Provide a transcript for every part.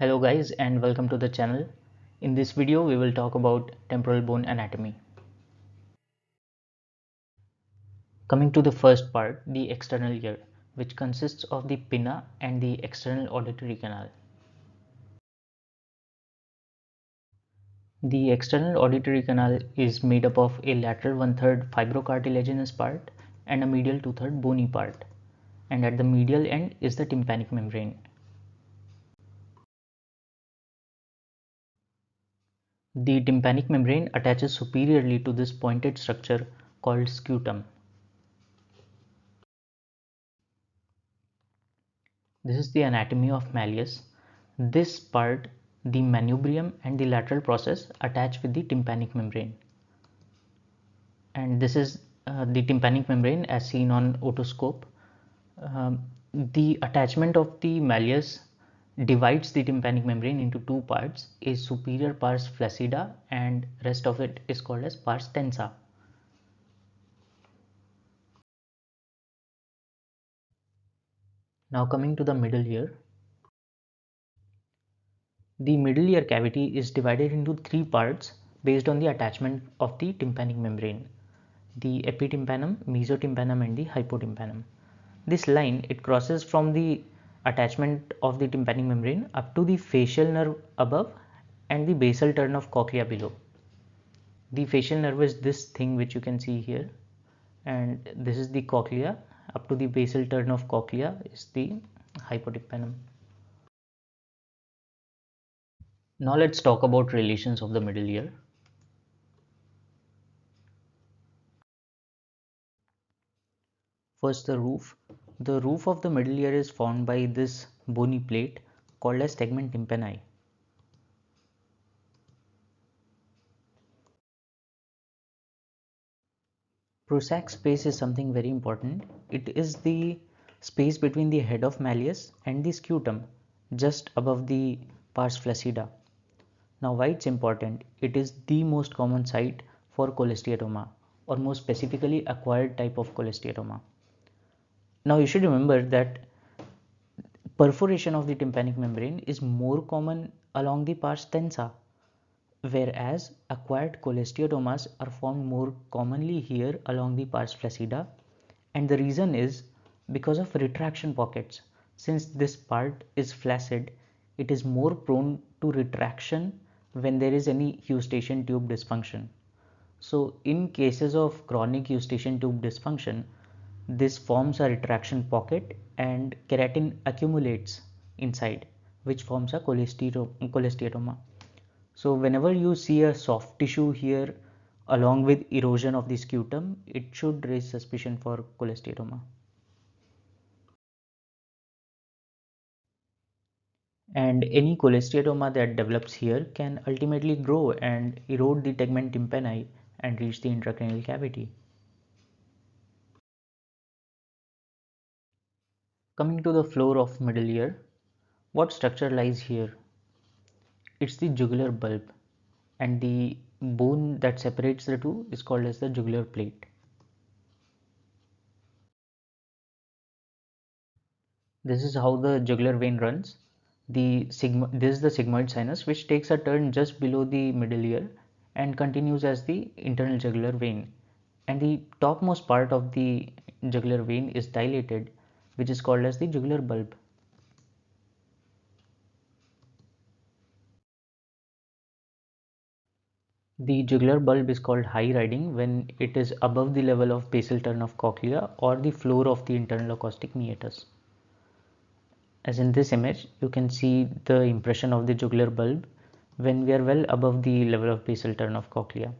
Hello guys and welcome to the channel. In this video we will talk about temporal bone anatomy. Coming to the first part, the external ear, which consists of the pinna and the external auditory canal. The external auditory canal is made up of a lateral 1/3 fibrocartilaginous part and a medial 2/3 bony part, and at the medial end is the tympanic membrane. The tympanic membrane attaches superiorly to this pointed structure called scutum. This is the anatomy of malleus. This part, the manubrium and the lateral process, attach with the tympanic membrane. And this is the tympanic membrane as seen on otoscope. The attachment of the malleus divides the tympanic membrane into two parts, a superior pars flaccida and rest of it is called as pars tensa. Now coming to the middle ear. The middle ear cavity is divided into three parts based on the attachment of the tympanic membrane: the epitympanum, mesotympanum and the hypotympanum. This line, it crosses from the attachment of the tympanic membrane up to the facial nerve above and the basal turn of cochlea below. The facial nerve is this thing which you can see here, and this is the cochlea. Up to the basal turn of cochlea is the hypotympanum. Now let's talk about relations of the middle ear. First, the roof. The roof of the middle ear is formed by this bony plate called as tegmen tympani. Prussak space is something very important. It is the space between the head of malleus and the scutum, just above the pars flaccida. Now, why it's important? It is the most common site for cholesteatoma, or more specifically acquired type of cholesteatoma. Now, you should remember that perforation of the tympanic membrane is more common along the pars tensa, whereas acquired cholesteatomas are found more commonly here along the pars flaccida, and the reason is because of retraction pockets. Since this part is flaccid, it is more prone to retraction when there is any eustachian tube dysfunction. So in cases of chronic eustachian tube dysfunction, this forms a retraction pocket and keratin accumulates inside, which forms a cholesteatoma. So whenever you see a soft tissue here along with erosion of the scutum, it should raise suspicion for cholesteatoma. And any cholesteatoma that develops here can ultimately grow and erode the tegmen tympani and reach the intracranial cavity. Coming to the floor of middle ear, what structure lies here? It's the jugular bulb, and the bone that separates the two is called as the jugular plate. This is how the jugular vein runs. This is the sigmoid sinus, which takes a turn just below the middle ear and continues as the internal jugular vein. And the topmost part of the jugular vein is dilated, which is called as the jugular bulb. The jugular bulb is called high riding when it is above the level of basal turn of cochlea or the floor of the internal acoustic meatus. As in this image, you can see the impression of the jugular bulb when we are well above the level of basal turn of cochlea.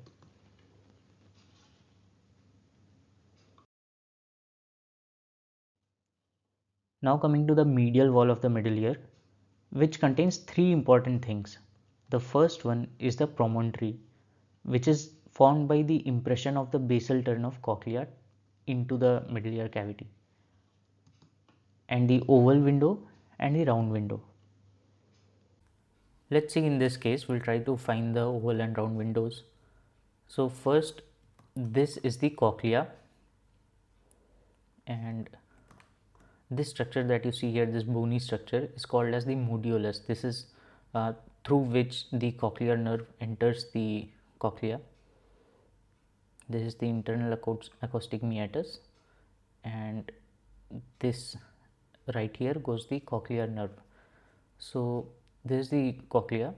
Now coming to the medial wall of the middle ear, which contains three important things. The first one is the promontory, which is formed by the impression of the basal turn of cochlea into the middle ear cavity, and the oval window and the round window. Let's see, in this case we'll try to find the oval and round windows. So first, this is the cochlea, and this structure that you see here, this bony structure, is called as the modulus. This is uh, through which the cochlear nerve enters the cochlea. This is the internal acoustic meatus, and this right here goes the cochlear nerve. So this is the cochlea,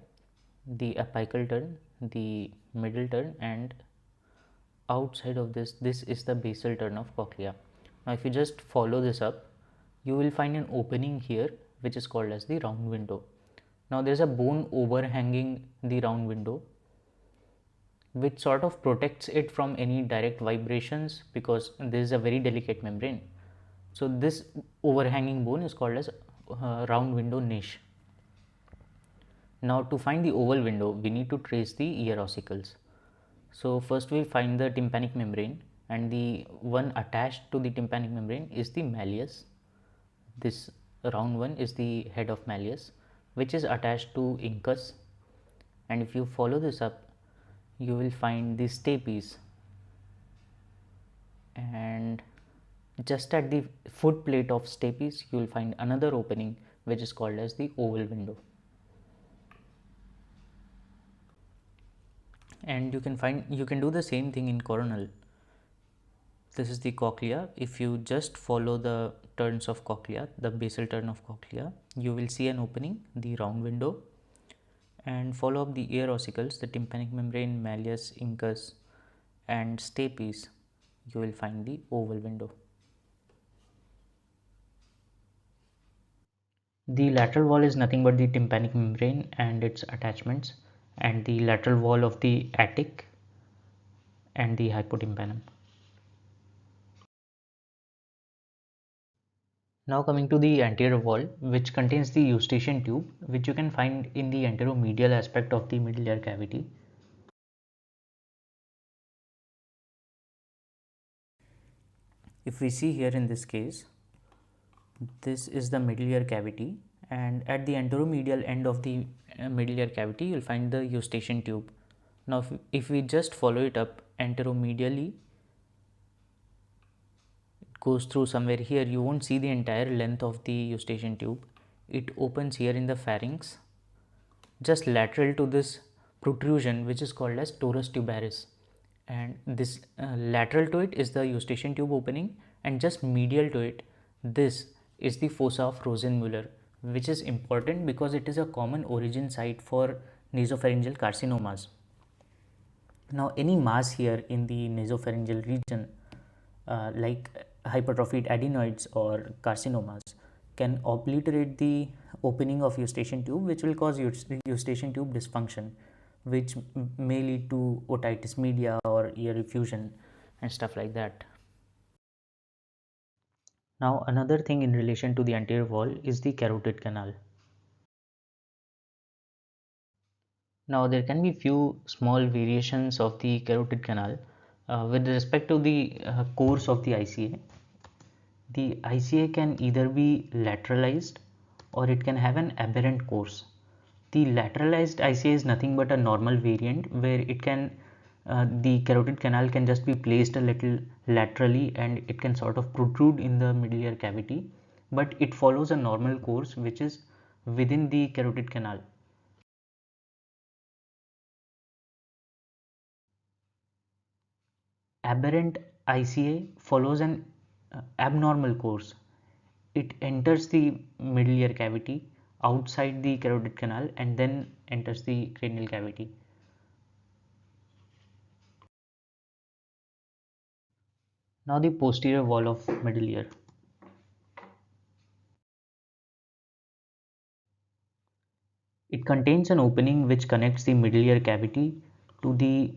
the apical turn, the middle turn, and outside of this is the basal turn of cochlea. Now if you just follow this up, you will find an opening here which is called as the round window. Now there is a bone overhanging the round window which sort of protects it from any direct vibrations, because this is a very delicate membrane. So this overhanging bone is called as round window niche. Now to find the oval window, we need to trace the ear ossicles. So first we'll find the tympanic membrane, and the one attached to the tympanic membrane is the malleus. This round one is the head of malleus, which is attached to incus, and if you follow this up, you will find the stapes, and just at the foot plate of stapes you will find another opening which is called as the oval window. And you can do the same thing in coronal. This is the cochlea. If you just follow the turns of cochlea, the basal turn of cochlea, you will see an opening, the round window, and follow up the ear ossicles, the tympanic membrane, malleus, incus, and stapes, you will find the oval window. The lateral wall is nothing but the tympanic membrane and its attachments, and the lateral wall of the attic and the hypotympanum. Now coming to the anterior wall, which contains the eustachian tube, which you can find in the anteromedial aspect of the middle ear cavity. If we see here in this case, this is the middle ear cavity, and at the anteromedial end of the middle ear cavity you will find the eustachian tube. Now if we just follow it up anteromedially, it goes through somewhere here. You won't see the entire length of the eustachian tube. It opens here in the pharynx, just lateral to this protrusion which is called as torus tubaris, and this lateral to it is the eustachian tube opening, and just medial to it, this is the fossa of Rosenmuller, which is important because it is a common origin site for nasopharyngeal carcinomas. Now any mass here in the nasopharyngeal region, like hypertrophied adenoids or carcinomas, can obliterate the opening of eustachian tube, which will cause eustachian tube dysfunction, which may lead to otitis media or ear effusion and stuff like that. Now another thing in relation to the anterior wall is the carotid canal. Now there can be few small variations of the carotid canal with respect to the course of the ICA. The ICA can either be lateralized or it can have an aberrant course. The lateralized ICA is nothing but a normal variant where it can the carotid canal can just be placed a little laterally and it can sort of protrude in the middle ear cavity, but it follows a normal course which is within the carotid canal. Aberrant ICA follows an abnormal course. It enters the middle ear cavity outside the carotid canal and then enters the cranial cavity. Now the posterior wall of middle ear. It contains an opening which connects the middle ear cavity to the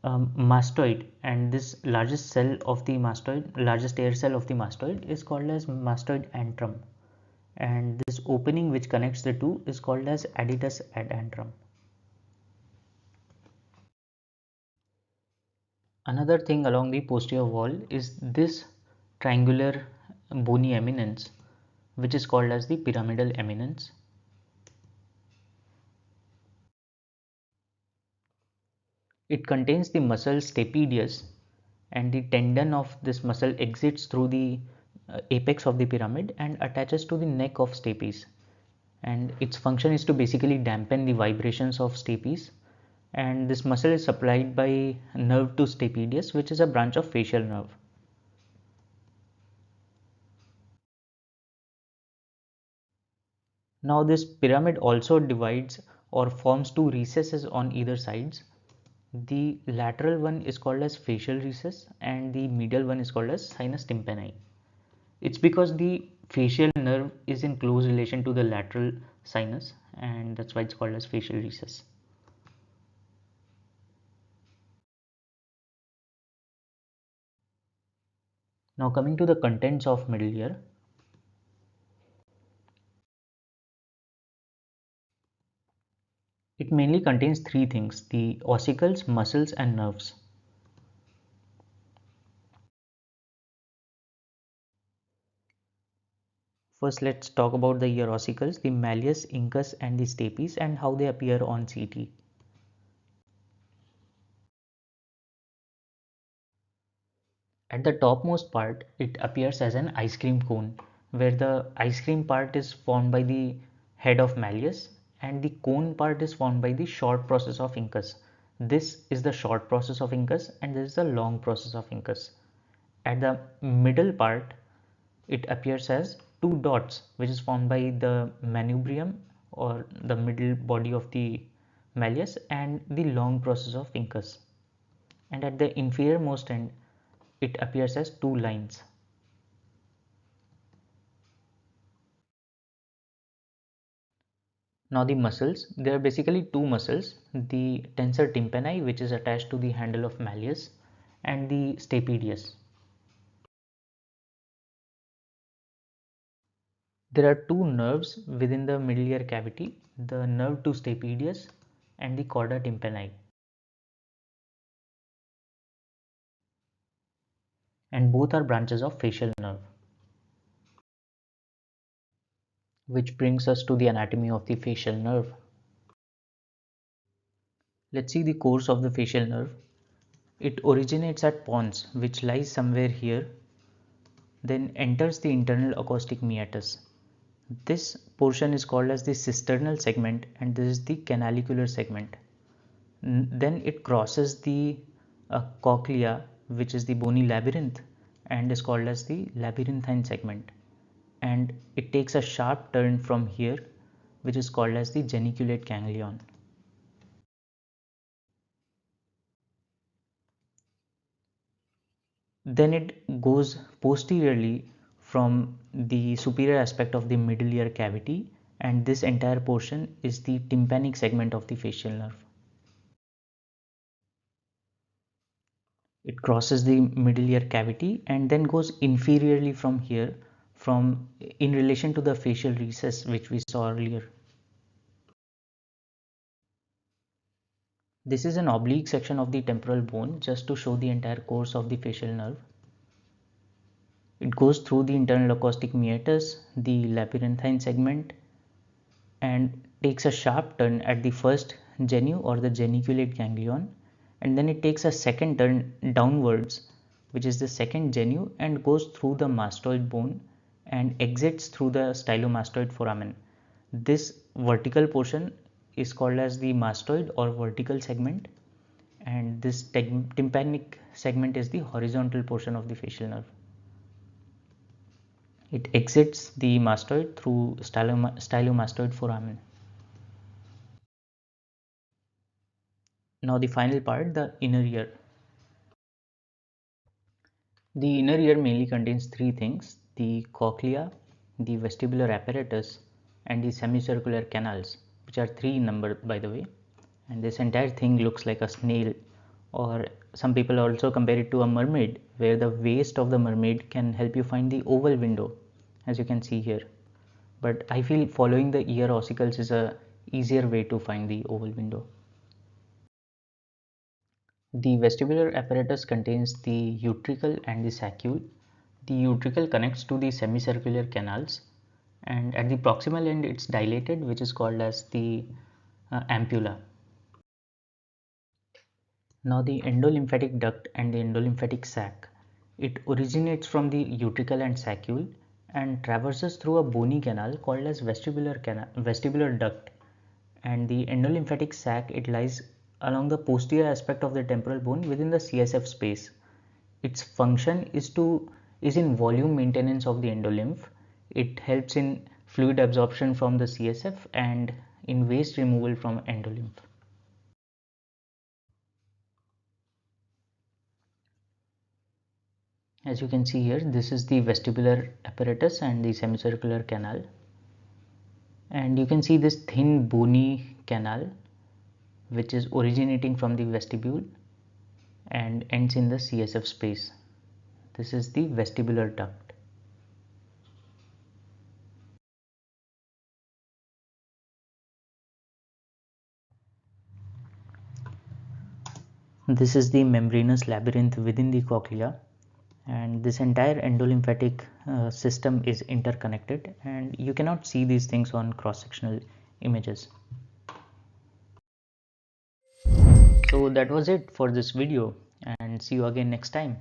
mastoid, and this largest cell of the mastoid, largest air cell of the mastoid, is called as mastoid antrum, and this opening which connects the two is called as adytus ad antrum. Another thing along the posterior wall is this triangular bony eminence which is called as the pyramidal eminence. It contains the muscle stapedius, and the tendon of this muscle exits through the apex of the pyramid and attaches to the neck of stapes. and its function is to basically dampen the vibrations of stapes, and this muscle is supplied by nerve to stapedius, which is a branch of facial nerve. Now this pyramid also divides or forms two recesses on either sides. The lateral one is called as facial recess and the medial one is called as sinus tympani. It's because the facial nerve is in close relation to the lateral sinus, and that's why it's called as facial recess. Now coming to the contents of middle ear. It mainly contains three things: the ossicles, muscles and nerves. First, let's talk about the ear ossicles, the malleus, incus and the stapes, and how they appear on CT. At the topmost part, it appears as an ice cream cone, where the ice cream part is formed by the head of malleus and the cone part is formed by the short process of incus. This is the short process of incus and this is the long process of incus. At the middle part, it appears as two dots, which is formed by the manubrium or the middle body of the malleus and the long process of incus. And at the inferior most end, it appears as two lines. Now the muscles, there are basically two muscles, the tensor tympani, which is attached to the handle of malleus, and the stapedius. There are two nerves within the middle ear cavity, the nerve to stapedius and the chorda tympani, and both are branches of facial nerve. Which brings us to the anatomy of the facial nerve. Let's see the course of the facial nerve. It originates at pons, which lies somewhere here, then enters the internal acoustic meatus. This portion is called as the cisternal segment and this is the canalicular segment. Then it crosses the cochlea, which is the bony labyrinth, and is called as the labyrinthine segment. And it takes a sharp turn from here, which is called as the geniculate ganglion. Then it goes posteriorly from the superior aspect of the middle ear cavity, and this entire portion is the tympanic segment of the facial nerve. It crosses the middle ear cavity and then goes inferiorly from here, from in relation to the facial recess which we saw earlier. This is an oblique section of the temporal bone just to show the entire course of the facial nerve. It goes through the internal acoustic meatus, the labyrinthine segment, and takes a sharp turn at the first genu or the geniculate ganglion, and then it takes a second turn downwards, which is the second genu, and goes through the mastoid bone and exits through the stylomastoid foramen. This vertical portion is called as the mastoid or vertical segment, and this tympanic segment is the horizontal portion of the facial nerve. It exits the mastoid through stylomastoid foramen. Now the final part, the inner ear. The inner ear mainly contains three things: the cochlea, the vestibular apparatus, and the semicircular canals, which are three in number by the way. And this entire thing looks like a snail, or some people also compare it to a mermaid, where the waist of the mermaid can help you find the oval window, as you can see here. But I feel following the ear ossicles is a easier way to find the oval window. The vestibular apparatus contains the utricle and the saccule. The utricle connects to the semicircular canals, and at the proximal end it's dilated, which is called as the ampulla. Now the endolymphatic duct and the endolymphatic sac. It originates from the utricle and saccule and traverses through a bony canal called as vestibular duct. And the endolymphatic sac, it lies along the posterior aspect of the temporal bone within the CSF space. Its function is in volume maintenance of the endolymph. It helps in fluid absorption from the CSF and in waste removal from endolymph. As you can see here, this is the vestibular apparatus and the semicircular canal. And you can see this thin bony canal which is originating from the vestibule and ends in the CSF space. This is the vestibular duct. This is the membranous labyrinth within the cochlea, and this entire endolymphatic system is interconnected, and you cannot see these things on cross-sectional images. So that was it for this video, and see you again next time.